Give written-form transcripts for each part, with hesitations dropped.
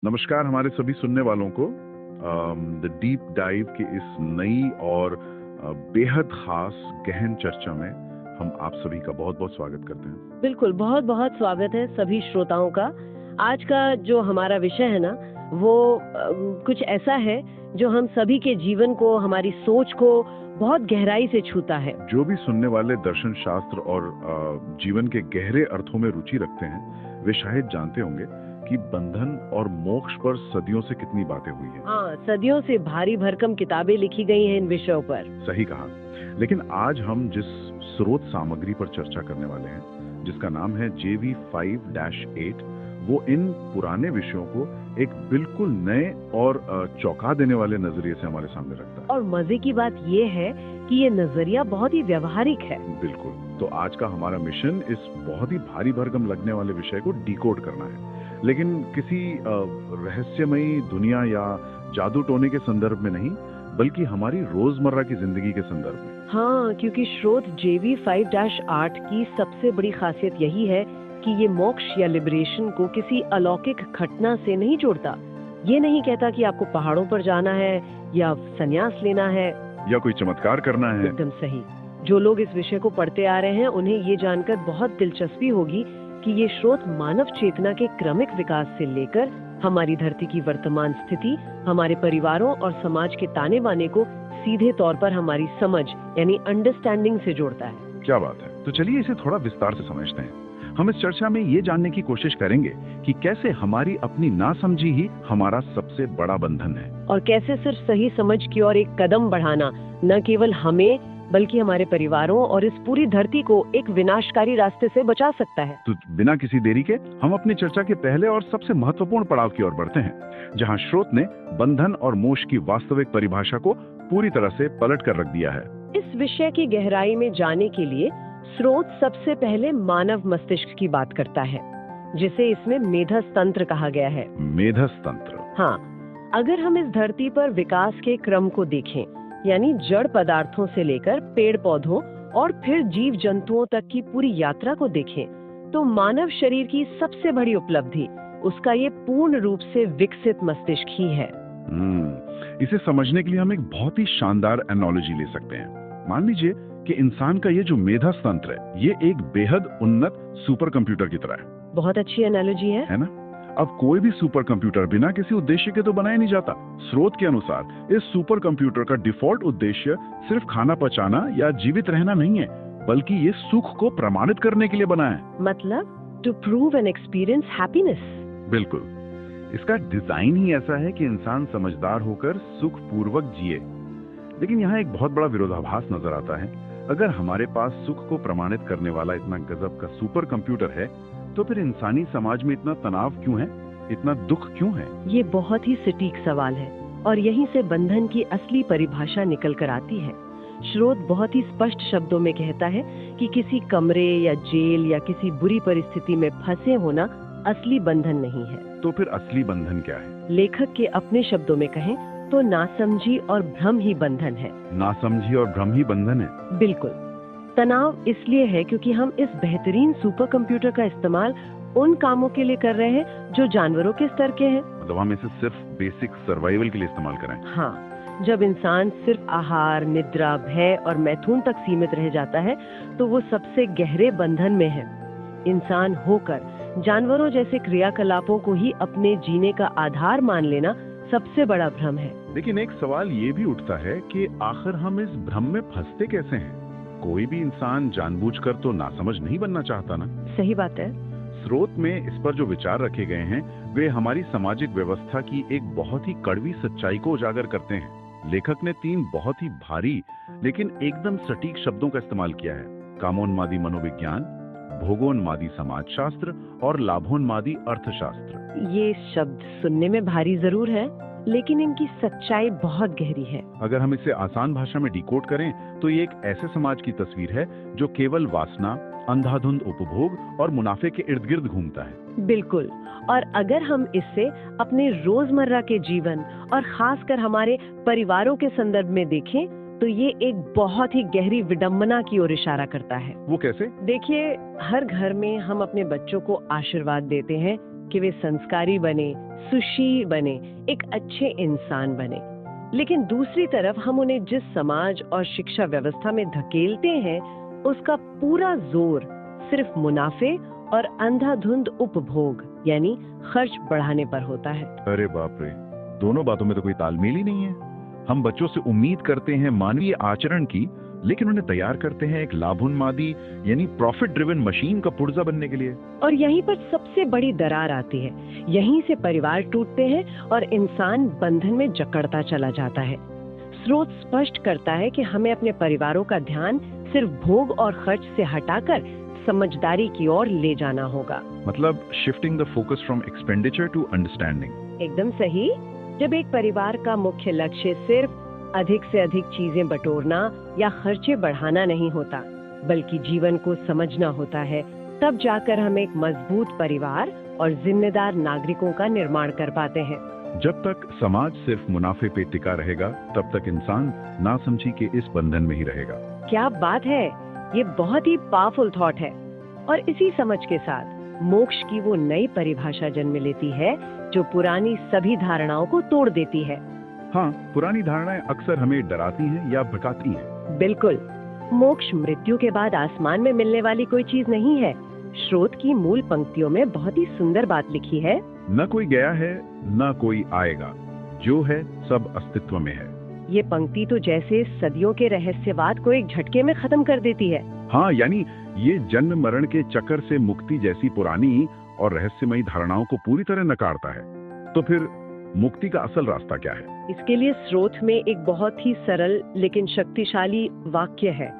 नमस्कार हमारे सभी सुनने वालों को द डीप डाइव की इस नई और बेहद खास गहन चर्चा में हम आप सभी का बहुत बहुत स्वागत करते हैं। बिल्कुल, बहुत बहुत स्वागत है सभी श्रोताओं का। आज का जो हमारा विषय है ना, वो कुछ ऐसा है जो हम सभी के जीवन को, हमारी सोच को बहुत गहराई से छूता है। जो भी सुनने वाले दर्शन शास्त्र और जीवन के गहरे अर्थों में रुचि रखते हैं वे शायद जानते होंगे कि बंधन और मोक्ष पर सदियों से कितनी बातें हुई हैं। हाँ, सदियों से भारी भरकम किताबें लिखी गई हैं इन विषयों पर। सही कहा। लेकिन आज हम जिस स्रोत सामग्री पर चर्चा करने वाले हैं, जिसका नाम है JV5-8, वो इन पुराने विषयों को एक बिल्कुल नए और चौंका देने वाले नजरिए से हमारे सामने रखता है। और मजे की बात ये है कि ये नजरिया बहुत ही व्यवहारिक है। बिल्कुल। तो आज का हमारा मिशन इस बहुत ही भारी भरकम लगने वाले विषय को डिकोड करना है, लेकिन किसी रहस्यमयी दुनिया या जादू टोने के संदर्भ में नहीं, बल्कि हमारी रोजमर्रा की जिंदगी के संदर्भ में। हाँ, क्योंकि स्रोत JV5-8 की सबसे बड़ी खासियत यही है कि ये मोक्ष या लिबरेशन को किसी अलौकिक घटना से नहीं जोड़ता। ये नहीं कहता कि आपको पहाड़ों पर जाना है या संन्यास लेना है या कोई चमत्कार करना है। एकदम सही। जो लोग इस विषय को पढ़ते आ रहे हैं उन्हें ये जानकर बहुत दिलचस्पी होगी कि ये स्रोत मानव चेतना के क्रमिक विकास से लेकर हमारी धरती की वर्तमान स्थिति, हमारे परिवारों और समाज के ताने बाने को सीधे तौर पर हमारी समझ यानी अंडरस्टैंडिंग से जोड़ता है। क्या बात है। तो चलिए इसे थोड़ा विस्तार से समझते हैं। हम इस चर्चा में ये जानने की कोशिश करेंगे कि कैसे हमारी अपनी नासमझी ही हमारा सबसे बड़ा बंधन है, और कैसे सिर्फ सही समझ की ओर एक कदम बढ़ाना न केवल हमें बल्कि हमारे परिवारों और इस पूरी धरती को एक विनाशकारी रास्ते से बचा सकता है। तो बिना किसी देरी के हम अपनी चर्चा के पहले और सबसे महत्वपूर्ण पड़ाव की ओर बढ़ते हैं, जहां स्रोत ने बंधन और मोक्ष की वास्तविक परिभाषा को पूरी तरह से पलट कर रख दिया है। इस विषय की गहराई में जाने के लिए स्रोत सबसे पहले मानव मस्तिष्क की बात करता है, जिसे इसमें मेधस तंत्र कहा गया है। मेधस तंत्र। हाँ, अगर हम इस धरती पर विकास के क्रम को देखें, यानी जड़ पदार्थों से लेकर पेड़ पौधों और फिर जीव जंतुओं तक की पूरी यात्रा को देखें, तो मानव शरीर की सबसे बड़ी उपलब्धि उसका ये पूर्ण रूप से विकसित मस्तिष्क ही है। इसे समझने के लिए हम एक बहुत ही शानदार एनालॉजी ले सकते हैं। मान लीजिए कि इंसान का ये जो मेधस तंत्र है, ये एक बेहद उन्नत सुपर कंप्यूटर की तरह है। बहुत अच्छी एनालॉजी है ना? अब कोई भी सुपर कंप्यूटर बिना किसी उद्देश्य के तो बनाया नहीं जाता। स्रोत के अनुसार इस सुपर कंप्यूटर का डिफॉल्ट उद्देश्य सिर्फ खाना पचाना या जीवित रहना नहीं है, बल्कि ये सुख को प्रमाणित करने के लिए बना है। मतलब to prove and experience happiness. बिल्कुल। इसका डिजाइन ही ऐसा है कि इंसान समझदार होकर सुख पूर्वक जिए। लेकिन यहाँ एक बहुत बड़ा विरोधाभास नजर आता है। अगर हमारे पास सुख को प्रमाणित करने वाला इतना गजब का सुपर कंप्यूटर है, तो फिर इंसानी समाज में इतना तनाव क्यों है, इतना दुख क्यों है? ये बहुत ही सटीक सवाल है और यहीं से बंधन की असली परिभाषा निकल कर आती है। स्रोत बहुत ही स्पष्ट शब्दों में कहता है कि किसी कमरे या जेल या किसी बुरी परिस्थिति में फंसे होना असली बंधन नहीं है। तो फिर असली बंधन क्या है? लेखक के अपने शब्दों में कहें तो नासमझी और भ्रम ही बंधन है। नासमझी और भ्रम ही बंधन है। बिल्कुल। तनाव इसलिए है क्योंकि हम इस बेहतरीन सुपर कंप्यूटर का इस्तेमाल उन कामों के लिए कर रहे हैं जो जानवरों के स्तर के हैं। मतलब हम इसे सिर्फ बेसिक सर्वाइवल के लिए इस्तेमाल करें। हाँ, जब इंसान सिर्फ आहार, निद्रा, भय और मैथुन तक सीमित रह जाता है तो वो सबसे गहरे बंधन में है। इंसान होकर जानवरों जैसे क्रियाकलापों को ही अपने जीने का आधार मान लेना सबसे बड़ा भ्रम है। लेकिन एक सवाल ये भी उठता है कि आखिर हम इस भ्रम में फंसते कैसे हैं? कोई भी इंसान जानबूझकर तो नासमझ नहीं बनना चाहता ना। सही बात है। स्रोत में इस पर जो विचार रखे गए हैं वे हमारी सामाजिक व्यवस्था की एक बहुत ही कड़वी सच्चाई को उजागर करते हैं। लेखक ने 3 बहुत ही भारी लेकिन एकदम सटीक शब्दों का इस्तेमाल किया है: कामोन्मादी मनोविज्ञान, भोगोन्मादी समाजशास्त्र और लाभोन्मादी अर्थशास्त्र। ये शब्द सुनने में भारी जरूर है, लेकिन इनकी सच्चाई बहुत गहरी है। अगर हम इसे आसान भाषा में डिकोड करें तो ये एक ऐसे समाज की तस्वीर है जो केवल वासना, अंधाधुंध उपभोग और मुनाफे के इर्द गिर्द घूमता है। बिल्कुल। और अगर हम इससे अपने रोजमर्रा के जीवन और खासकर हमारे परिवारों के संदर्भ में देखें तो ये एक बहुत ही गहरी विडंबना की ओर इशारा करता है। वो कैसे? देखिए, हर घर में हम अपने बच्चों को आशीर्वाद देते हैं कि वे संस्कारी बने, सुशील बने, एक अच्छे इंसान बने। लेकिन दूसरी तरफ हम उन्हें जिस समाज और शिक्षा व्यवस्था में धकेलते हैं, उसका पूरा जोर सिर्फ मुनाफे और अंधाधुंध उपभोग यानी खर्च बढ़ाने पर होता है। अरे बाप रे, दोनों बातों में तो कोई तालमेल ही नहीं है। हम बच्चों से उम्मीद करते हैं मानवीय आचरण की, लेकिन उन्हें तैयार करते हैं एक लाभोन्मादी यानी प्रॉफिट ड्रिवन मशीन का पुर्जा बनने के लिए। और यहीं पर सबसे बड़ी दरार आती है। यहीं से परिवार टूटते हैं और इंसान बंधन में जकड़ता चला जाता है। स्रोत स्पष्ट करता है कि हमें अपने परिवारों का ध्यान सिर्फ भोग और खर्च से हटाकर समझदारी की ओर ले जाना होगा। मतलब shifting the focus from expenditure to understanding. एकदम सही। जब एक परिवार का मुख्य लक्ष्य सिर्फ अधिक से अधिक चीजें बटोरना या खर्चे बढ़ाना नहीं होता, बल्कि जीवन को समझना होता है, तब जाकर हम एक मजबूत परिवार और जिम्मेदार नागरिकों का निर्माण कर पाते हैं। जब तक समाज सिर्फ मुनाफे पे टिका रहेगा, तब तक इंसान नासमझी के इस बंधन में ही रहेगा। क्या बात है, ये बहुत ही पावरफुल थॉट है। और इसी समझ के साथ मोक्ष की वो नई परिभाषा जन्म लेती है जो पुरानी सभी धारणाओं को तोड़ देती है। हाँ, पुरानी धारणाएं अक्सर हमें डराती हैं या भड़काती हैं। बिल्कुल। मोक्ष मृत्यु के बाद आसमान में मिलने वाली कोई चीज नहीं है। स्रोत की मूल पंक्तियों में बहुत ही सुंदर बात लिखी है। न कोई गया है, न कोई आएगा, जो है सब अस्तित्व में है। ये पंक्ति तो जैसे सदियों के रहस्यवाद को एक झटके में खत्म कर देती है। हाँ, यानी ये जन्म मरण के चक्कर से मुक्ति जैसी पुरानी और रहस्यमयी धारणाओं को पूरी तरह नकारता है। तो फिर मुक्ति का असल रास्ता क्या है? इसके लिए स्रोत में एक बहुत ही सरल लेकिन शक्तिशाली वाक्य है।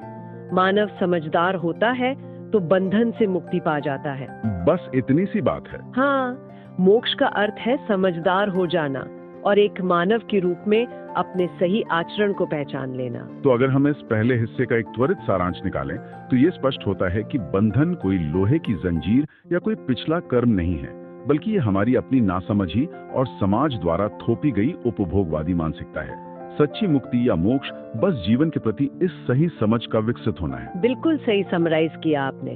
मानव समझदार होता है तो बंधन से मुक्ति पा जाता है। बस इतनी सी बात है। हाँ, मोक्ष का अर्थ है समझदार हो जाना और एक मानव के रूप में अपने सही आचरण को पहचान लेना। तो अगर हम इस पहले हिस्से का एक त्वरित सारांश निकालें, तो ये स्पष्ट होता है कि बंधन कोई लोहे की जंजीर या कोई पिछला कर्म नहीं है, बल्कि ये हमारी अपनी नासमझी और समाज द्वारा थोपी गई उपभोगवादी मानसिकता है। सच्ची मुक्ति या मोक्ष बस जीवन के प्रति इस सही समझ का विकसित होना है। बिल्कुल सही समराइज किया आपने।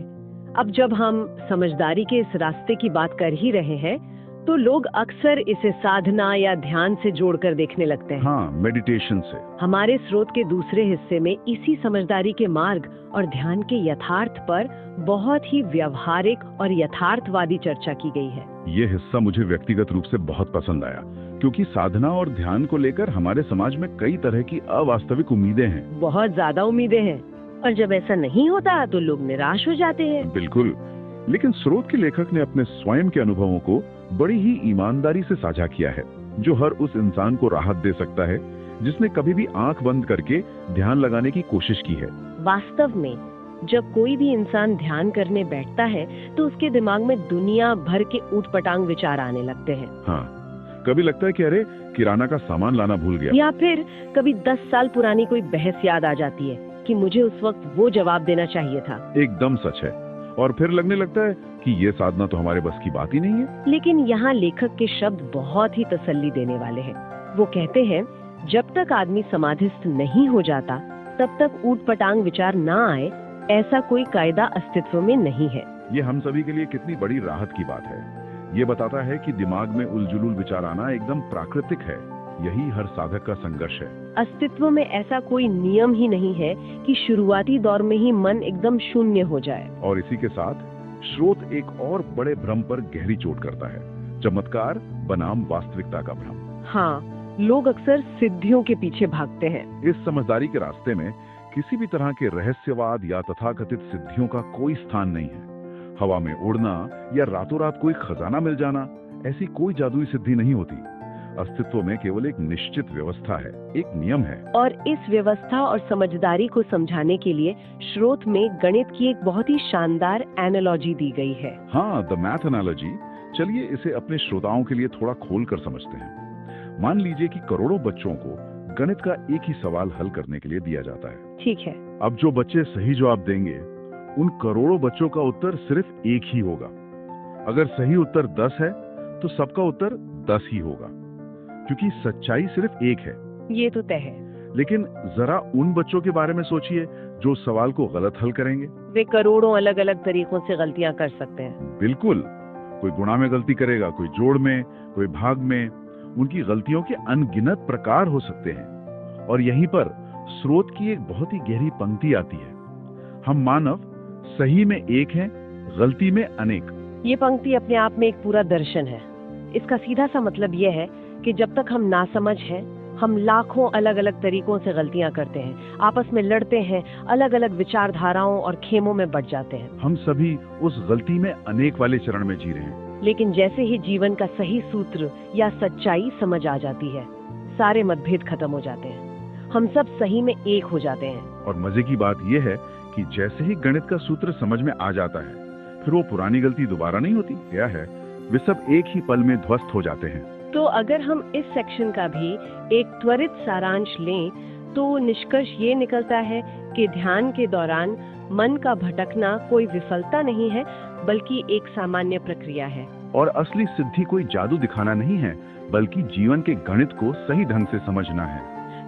अब जब हम समझदारी के इस रास्ते की बात कर ही रहे हैं, तो लोग अक्सर इसे साधना या ध्यान से जोड़कर देखने लगते हैं। हाँ, मेडिटेशन से। हमारे स्रोत के दूसरे हिस्से में इसी समझदारी के मार्ग और ध्यान के यथार्थ पर बहुत ही व्यवहारिक और यथार्थवादी चर्चा की गई है। ये हिस्सा मुझे व्यक्तिगत रूप से बहुत पसंद आया, क्योंकि साधना और ध्यान को लेकर हमारे समाज में कई तरह की अवास्तविक उम्मीदें हैं। बहुत ज्यादा उम्मीदें हैं, और जब ऐसा नहीं होता तो लोग निराश हो जाते हैं। बिल्कुल, लेकिन स्रोत के लेखक ने अपने स्वयं के अनुभवों को बड़ी ही ईमानदारी से साझा किया है, जो हर उस इंसान को राहत दे सकता है जिसने कभी भी आंख बंद करके ध्यान लगाने की कोशिश की है। वास्तव में जब कोई भी इंसान ध्यान करने बैठता है तो उसके दिमाग में दुनिया भर के ऊटपटांग विचार आने लगते हैं। हाँ, कभी लगता है कि अरे किराना का सामान लाना भूल गया, या फिर कभी 10 साल पुरानी कोई बहस याद आ जाती है कि मुझे उस वक्त वो जवाब देना चाहिए था। एकदम सच है। और फिर लगने लगता है कि ये साधना तो हमारे बस की बात ही नहीं है। लेकिन यहाँ लेखक के शब्द बहुत ही तसल्ली देने वाले हैं। वो कहते हैं, जब तक आदमी समाधिस्थ नहीं हो जाता तब तक ऊटपटांग विचार ना आए, ऐसा कोई कायदा अस्तित्व में नहीं है। ये हम सभी के लिए कितनी बड़ी राहत की बात है। ये बताता है कि दिमाग में उलझुल विचार आना एकदम प्राकृतिक है। यही हर साधक का संघर्ष है। अस्तित्व में ऐसा कोई नियम ही नहीं है कि शुरुआती दौर में ही मन एकदम शून्य हो जाए। और इसी के साथ स्रोत एक और बड़े भ्रम पर गहरी चोट करता है, चमत्कार बनाम वास्तविकता का भ्रम। हाँ, लोग अक्सर सिद्धियों के पीछे भागते हैं। इस समझदारी के रास्ते में किसी भी तरह के रहस्यवाद या तथाकथित सिद्धियों का कोई स्थान नहीं है। हवा में उड़ना या रातों रात कोई खजाना मिल जाना, ऐसी कोई जादुई सिद्धि नहीं होती। अस्तित्व में केवल एक निश्चित व्यवस्था है, एक नियम है। और इस व्यवस्था और समझदारी को समझाने के लिए स्रोत में गणित की एक बहुत ही शानदार एनालॉजी दी गई है। हाँ, द मैथ एनालॉजी। चलिए इसे अपने श्रोताओं के लिए थोड़ा खोल कर समझते हैं। मान लीजिए कि करोड़ों बच्चों को गणित का एक ही सवाल हल करने के लिए दिया जाता है। ठीक है। अब जो बच्चे सही जवाब देंगे, उन करोड़ों बच्चों का उत्तर सिर्फ एक ही होगा। अगर सही उत्तर 10 है तो सबका उत्तर 10 ही होगा, क्योंकि सच्चाई सिर्फ एक है। ये तो तय है। लेकिन जरा उन बच्चों के बारे में सोचिए जो सवाल को गलत हल करेंगे। वे करोड़ों अलग अलग तरीकों से गलतियां कर सकते हैं। बिल्कुल। कोई गुणा में गलती करेगा, कोई जोड़ में, कोई भाग में। उनकी गलतियों के अनगिनत प्रकार हो सकते हैं। और यहीं पर स्रोत की एक बहुत ही गहरी पंक्ति आती है, हम मानव सही में एक हैं, गलती में अनेक। ये पंक्ति अपने आप में एक पूरा दर्शन है। इसका सीधा सा मतलब यह है कि जब तक हम नासमझ हैं, हम लाखों अलग अलग तरीकों से गलतियां करते हैं, आपस में लड़ते हैं, अलग अलग विचारधाराओं और खेमों में बढ़ जाते हैं। हम सभी उस गलती में अनेक वाले चरण में जी रहे हैं। लेकिन जैसे ही जीवन का सही सूत्र या सच्चाई समझ आ जाती है, सारे मतभेद खत्म हो जाते हैं, हम सब सही में एक हो जाते हैं। और मजे की बात यह है कि जैसे ही गणित का सूत्र समझ में आ जाता है, फिर वो पुरानी गलती दोबारा नहीं होती। क्या है, वे सब एक ही पल में ध्वस्त हो जाते हैं। तो अगर हम इस सेक्शन का भी एक त्वरित सारांश लें, तो निष्कर्ष ये निकलता है कि ध्यान के दौरान मन का भटकना कोई विफलता नहीं है, बल्कि एक सामान्य प्रक्रिया है। और असली सिद्धि कोई जादू दिखाना नहीं है, बल्कि जीवन के गणित को सही ढंग से समझना है।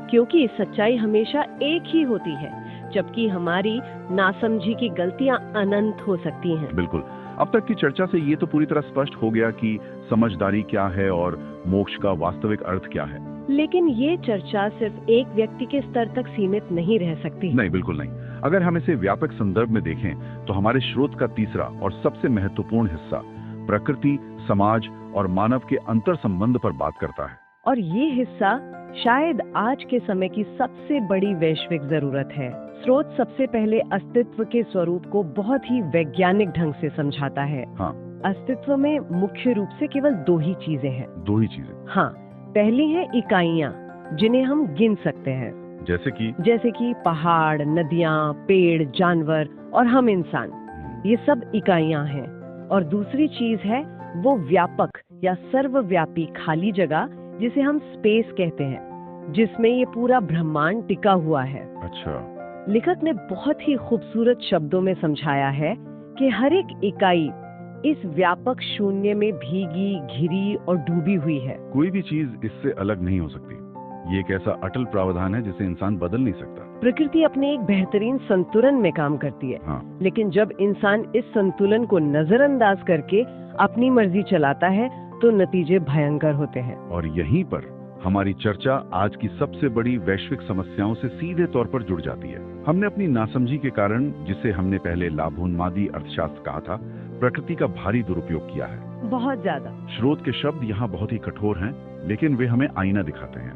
क्योंकि सच्चाई हमेशा एक ही होती है, जबकि हमारी नासमझी की गलतियां अनंत हो सकती हैं। बिल्कुल। अब तक की चर्चा से ये तो पूरी तरह स्पष्ट हो गया कि समझदारी क्या है और मोक्ष का वास्तविक अर्थ क्या है। लेकिन ये चर्चा सिर्फ एक व्यक्ति के स्तर तक सीमित नहीं रह सकती। नहीं, बिल्कुल नहीं। अगर हम इसे व्यापक संदर्भ में देखें तो हमारे स्रोत का तीसरा और सबसे महत्वपूर्ण हिस्सा प्रकृति, समाज और मानव के अंतर संबंध पर बात करता है। और ये हिस्सा शायद आज के समय की सबसे बड़ी वैश्विक जरूरत है। स्रोत सबसे पहले अस्तित्व के स्वरूप को बहुत ही वैज्ञानिक ढंग से समझाता है। हाँ। अस्तित्व में मुख्य रूप से केवल दो ही चीजें हैं। दो ही चीजें? हाँ। पहली है इकाइयाँ, जिन्हें हम गिन सकते हैं, जैसे कि पहाड़, नदियाँ, पेड़, जानवर और हम इंसान। ये सब इकाइयाँ हैं। और दूसरी चीज है वो व्यापक या सर्वव्यापी खाली जगह, जिसे हम स्पेस कहते हैं, जिसमें ये पूरा ब्रह्मांड टिका हुआ है। अच्छा। लेखक ने बहुत ही खूबसूरत शब्दों में समझाया है कि हर एक इकाई इस व्यापक शून्य में भीगी, घिरी और डूबी हुई है। कोई भी चीज इससे अलग नहीं हो सकती। ये एक ऐसा अटल प्रावधान है जिसे इंसान बदल नहीं सकता। प्रकृति अपने एक बेहतरीन संतुलन में काम करती है। हाँ। लेकिन जब इंसान इस संतुलन को नजरअंदाज करके अपनी मर्जी चलाता है, तो नतीजे भयंकर होते हैं। और यहीं पर हमारी चर्चा आज की सबसे बड़ी वैश्विक समस्याओं से सीधे तौर पर जुड़ जाती है। हमने अपनी नासमझी के कारण, जिसे हमने पहले लाभोन्मादी अर्थशास्त्र कहा था, प्रकृति का भारी दुरुपयोग किया है। बहुत ज्यादा। स्रोत के शब्द यहाँ बहुत ही कठोर हैं, लेकिन वे हमें आईना दिखाते हैं।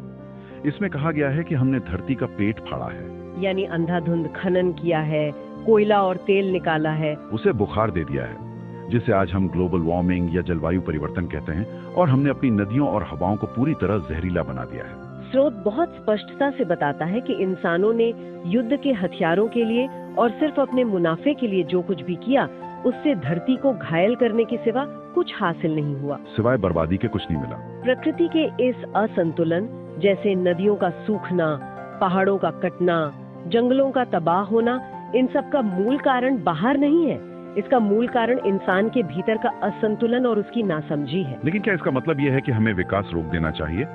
इसमें कहा गया है कि हमने धरती का पेट फाड़ा है, यानी अंधाधुंध खनन किया है, कोयला और तेल निकाला है, उसे बुखार दे दिया है, जिसे आज हम ग्लोबल वार्मिंग या जलवायु परिवर्तन कहते हैं, और हमने अपनी नदियों और हवाओं को पूरी तरह जहरीला बना दिया है। स्रोत बहुत स्पष्टता से बताता है कि इंसानों ने युद्ध के हथियारों के लिए और सिर्फ अपने मुनाफे के लिए जो कुछ भी किया, उससे धरती को घायल करने के सिवा कुछ हासिल नहीं हुआ। सिवाय बर्बादी के कुछ नहीं मिला। प्रकृति के इस असंतुलन, जैसे नदियों का सूखना, पहाड़ों का कटना, जंगलों का तबाह होना, इन सब का मूल कारण बाहर नहीं है। इसका मूल कारण इंसान के भीतर का असंतुलन और उसकी नासमझी है। लेकिन क्या इसका मतलब यह है कि हमें विकास रोक देना चाहिए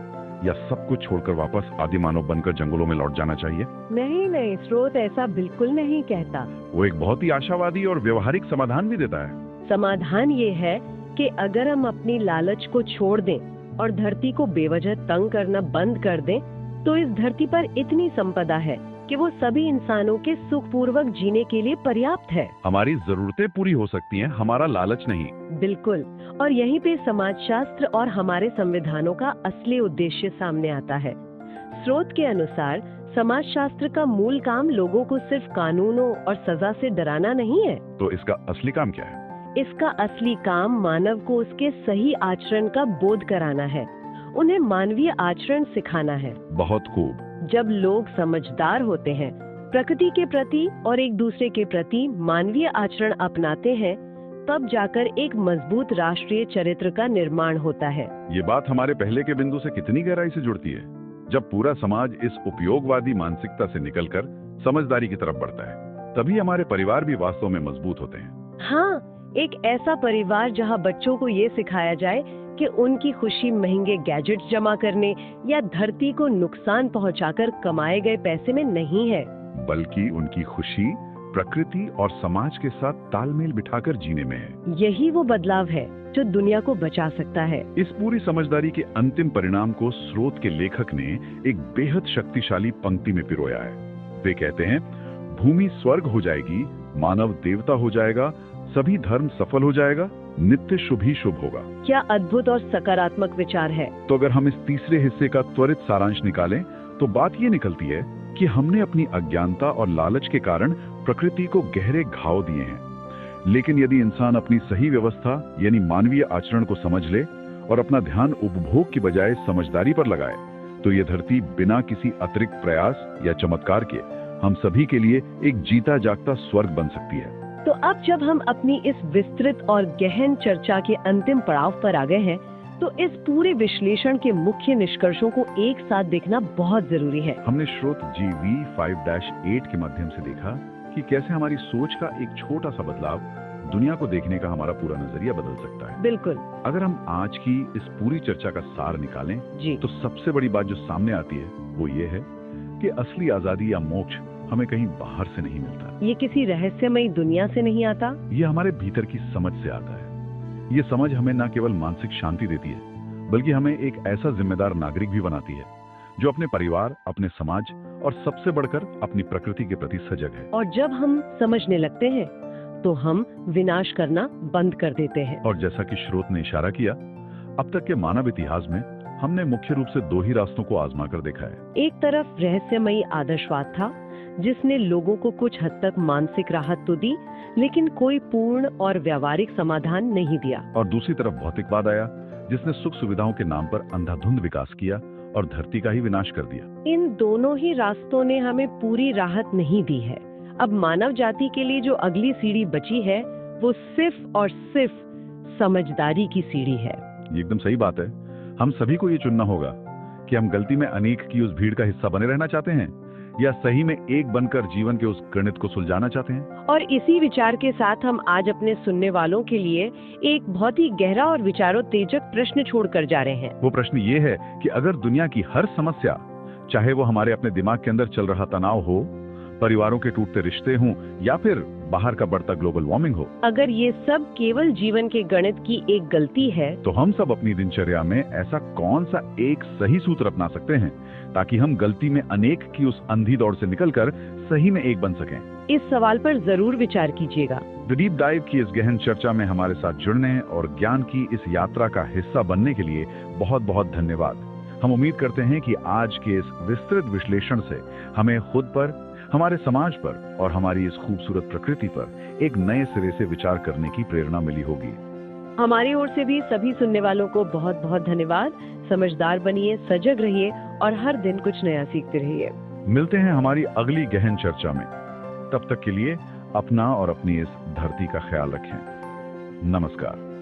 या सब कुछ छोड़कर वापस आदि मानव बनकर जंगलों में लौट जाना चाहिए? नहीं नहीं, स्रोत ऐसा बिल्कुल नहीं कहता। वो एक बहुत ही आशावादी और व्यवहारिक समाधान भी देता है। समाधान ये है कि अगर हम अपनी लालच को छोड़ दें और धरती को बेवजह तंग करना बंद कर दें, तो इस धरती पर इतनी संपदा है कि वो सभी इंसानों के सुखपूर्वक जीने के लिए पर्याप्त है। हमारी जरूरतें पूरी हो सकती हैं, हमारा लालच नहीं। बिल्कुल। और यहीं पे समाजशास्त्र और हमारे संविधानों का असली उद्देश्य सामने आता है। स्रोत के अनुसार समाजशास्त्र का मूल काम लोगों को सिर्फ कानूनों और सजा से डराना नहीं है। तो इसका असली काम क्या है? इसका असली काम मानव को उसके सही आचरण का बोध कराना है, उन्हें मानवीय आचरण सिखाना है। बहुत खूब। जब लोग समझदार होते हैं, प्रकृति के प्रति और एक दूसरे के प्रति मानवीय आचरण अपनाते हैं, तब जाकर एक मजबूत राष्ट्रीय चरित्र का निर्माण होता है। ये बात हमारे पहले के बिंदु से कितनी गहराई से जुड़ती है। जब पूरा समाज इस उपयोगवादी मानसिकता से निकलकर समझदारी की तरफ बढ़ता है, तभी हमारे परिवार भी वास्तव में मजबूत होते हैं। हाँ, एक ऐसा परिवार जहाँ बच्चों को ये सिखाया जाए कि उनकी खुशी महंगे गैजेट्स जमा करने या धरती को नुकसान पहुंचाकर कमाए गए पैसे में नहीं है, बल्कि उनकी खुशी प्रकृति और समाज के साथ तालमेल बिठाकर जीने में है। यही वो बदलाव है जो दुनिया को बचा सकता है। इस पूरी समझदारी के अंतिम परिणाम को स्रोत के लेखक ने एक बेहद शक्तिशाली पंक्ति में पिरोया है। वे कहते हैं, भूमि स्वर्ग हो जाएगी, मानव देवता हो जाएगा, सभी धर्म सफल हो जाएगा, नित्य शुभ ही शुभ होगा। क्या अद्भुत और सकारात्मक विचार है। तो अगर हम इस तीसरे हिस्से का त्वरित सारांश निकालें तो बात ये निकलती है कि हमने अपनी अज्ञानता और लालच के कारण प्रकृति को गहरे घाव दिए हैं। लेकिन यदि इंसान अपनी सही व्यवस्था यानी मानवीय आचरण को समझ ले और अपना ध्यान उपभोग की बजाय समझदारी पर लगाए तो ये धरती बिना किसी अतिरिक्त प्रयास या चमत्कार के हम सभी के लिए एक जीता जागता स्वर्ग बन सकती है। तो अब जब हम अपनी इस विस्तृत और गहन चर्चा के अंतिम पड़ाव पर आ गए हैं तो इस पूरे विश्लेषण के मुख्य निष्कर्षों को एक साथ देखना बहुत जरूरी है। हमने स्रोत GV5-8 के माध्यम से देखा कि कैसे हमारी सोच का एक छोटा सा बदलाव दुनिया को देखने का हमारा पूरा नजरिया बदल सकता है। बिल्कुल। अगर हम आज की इस पूरी चर्चा का सार निकालें जी। तो सबसे बड़ी बात जो सामने आती है वो ये है कि असली आजादी या मोक्ष हमें कहीं बाहर से नहीं मिलता। ये किसी रहस्यमयी दुनिया से नहीं आता। ये हमारे भीतर की समझ से आता है। ये समझ हमें न केवल मानसिक शांति देती है बल्कि हमें एक ऐसा जिम्मेदार नागरिक भी बनाती है जो अपने परिवार, अपने समाज और सबसे बढ़कर अपनी प्रकृति के प्रति सजग है। और जब हम समझने लगते हैं तो हम विनाश करना बंद कर देते हैं। और जैसा कि स्रोत ने इशारा किया, अब तक के मानव इतिहास में हमने मुख्य रूप से दो ही रास्तों को आजमा कर देखा है। एक तरफ रहस्यमयी आदर्शवाद था जिसने लोगों को कुछ हद तक मानसिक राहत तो दी लेकिन कोई पूर्ण और व्यावहारिक समाधान नहीं दिया। और दूसरी तरफ भौतिकवाद आया जिसने सुख सुविधाओं के नाम पर अंधाधुंध विकास किया और धरती का ही विनाश कर दिया। इन दोनों ही रास्तों ने हमें पूरी राहत नहीं दी है। अब मानव जाति के लिए जो अगली सीढ़ी बची है वो सिर्फ और सिर्फ समझदारी की सीढ़ी है। ये एकदम सही बात है। हम सभी को ये चुनना होगा कि हम गलती में अनेक की उस भीड़ का हिस्सा बने रहना चाहते हैं या सही में एक बनकर जीवन के उस गणित को सुलझाना चाहते हैं। और इसी विचार के साथ हम आज अपने सुनने वालों के लिए एक बहुत ही गहरा और विचारोत्तेजक प्रश्न छोड़कर जा रहे हैं। वो प्रश्न ये है कि अगर दुनिया की हर समस्या, चाहे वो हमारे अपने दिमाग के अंदर चल रहा तनाव हो, परिवारों के टूटते रिश्ते हों या फिर बाहर का बढ़ता ग्लोबल वार्मिंग हो, अगर ये सब केवल जीवन के गणित की एक गलती है तो हम सब अपनी दिनचर्या में ऐसा कौन सा एक सही सूत्र अपना सकते हैं ताकि हम गलती में अनेक की उस अंधी दौड़ से निकलकर सही में एक बन सकें। इस सवाल पर जरूर विचार कीजिएगा। द डीप डाइव की इस गहन चर्चा में हमारे साथ जुड़ने और ज्ञान की इस यात्रा का हिस्सा बनने के लिए बहुत बहुत धन्यवाद। हम उम्मीद करते हैं कि आज के इस विस्तृत विश्लेषण से हमें खुद पर, हमारे समाज पर और हमारी इस खूबसूरत प्रकृति पर एक नए सिरे से विचार करने की प्रेरणा मिली होगी। हमारी ओर से भी सभी सुनने वालों को बहुत बहुत धन्यवाद। समझदार बनिए, सजग रहिए और हर दिन कुछ नया सीखते रहिए। मिलते हैं हमारी अगली गहन चर्चा में। तब तक के लिए अपना और अपनी इस धरती का ख्याल रखें। नमस्कार।